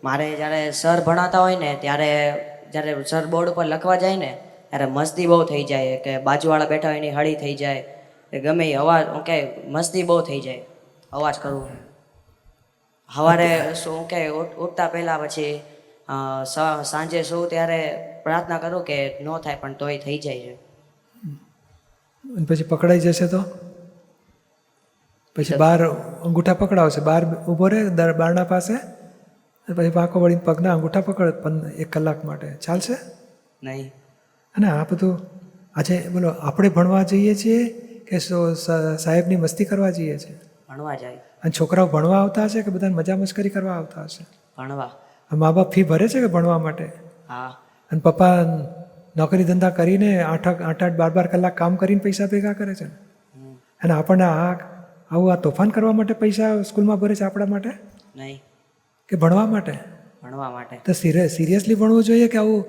મારે જ્યારે સર ભણાવતા હોય ને ત્યારે જ્યારે સર બોર્ડ ઉપર લખવા જાય ને ત્યારે મસ્તી બહુ થઈ જાય કે બાજુવાળા બેઠા હોય એની હળી થઈ જાય કે ગમે એ અવાજ કે મસ્તી બહુ થઈ જાય અવાજ કરવું. સવારે શું કે ઉઠતા પહેલાં પછી સાંજે શું ત્યારે પ્રાર્થના કરું કે ન થાય પણ તોય થઈ જાય છે. પછી પકડાઈ જશે તો પછી બહાર અંગૂઠા પકડાવશે, બહાર ઊભો રહે બારણા પાસે, પછી પાંખો વળીને પગના અંગૂઠા પકડ 1 કલાક માટે, ચાલશે? નહીં. અને આ બધું આજે બોલો આપણે ભણવા જઈએ છીએ કે સાહેબની મસ્તી કરવા જઈએ છીએ? ભણવા જાય. અને છોકરાઓ ભણવા આવતા હશે કે બધાને મજા મસ્કરી કરવા આવતા હશે? ભણવા. મા બાપ ફી ભરે છે કે ભણવા માટે? હા. અને પપ્પા નોકરી ધંધા કરીને 8-8 12 કલાક કામ કરીને પૈસા ભેગા કરે છે. અને આપણને આવું આ તોફાન કરવા માટે પૈસા સ્કૂલમાં ભરે છે આપણા માટે? નહીં. કે ભણવા માટે? ભણવા માટે. તો સિરિયસલી ભણવું જોઈએ કે આવું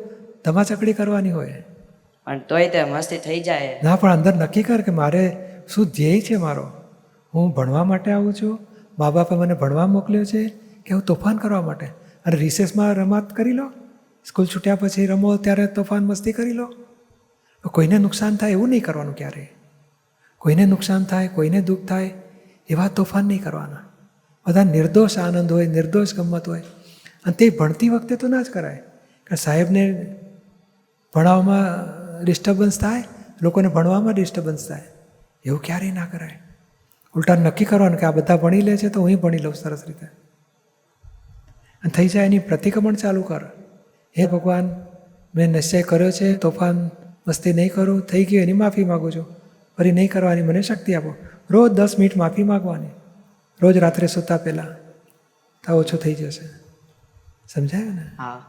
ધમાચકડી કરવાની હોય? પણ તોય તે મસ્તી થઈ જાય. ના, પણ અંદર નક્કી કર કે મારે શું ધ્યેય છે મારો. હું ભણવા માટે આવું છું, મા બાપે મને ભણવા મોકલ્યો છે કે હું તોફાન કરવા માટે? અને રિસેસમાં રમત કરી લો, સ્કૂલ છૂટ્યા પછી રમો ત્યારે તોફાન મસ્તી કરી લો. કોઈને નુકસાન થાય એવું નહીં કરવાનું ક્યારેય. કોઈને નુકસાન થાય, કોઈને દુઃખ થાય એવા તોફાન નહીં કરવાના. બધા નિર્દોષ આનંદ હોય, નિર્દોષ ગમત હોય. અને તે ભણતી વખતે તો ના જ કરાય, કારણ સાહેબને ભણાવવામાં ડિસ્ટર્બન્સ થાય, લોકોને ભણવામાં ડિસ્ટર્બન્સ થાય, એવું ક્યારેય ના કરાય. ઉલટા નક્કી કરવાનું કે આ બધા ભણી લે છે તો હું ભણી લઉં સરસ રીતે. અને થઈ જાય એની પ્રતિક્રમણ ચાલુ કર. હે ભગવાન, મેં નિશ્ચય કર્યો છે તોફાન મસ્તી નહીં કરું, થઈ ગયું એની માફી માગું છું, ફરી નહીં કરવાની મને શક્તિ આપો. રોજ 10 મિનિટ માફી માગવાની, રોજ રાત્રે સૂતા પહેલાં, તો ઓછું થઈ જશે. સમજાયું ને? હા.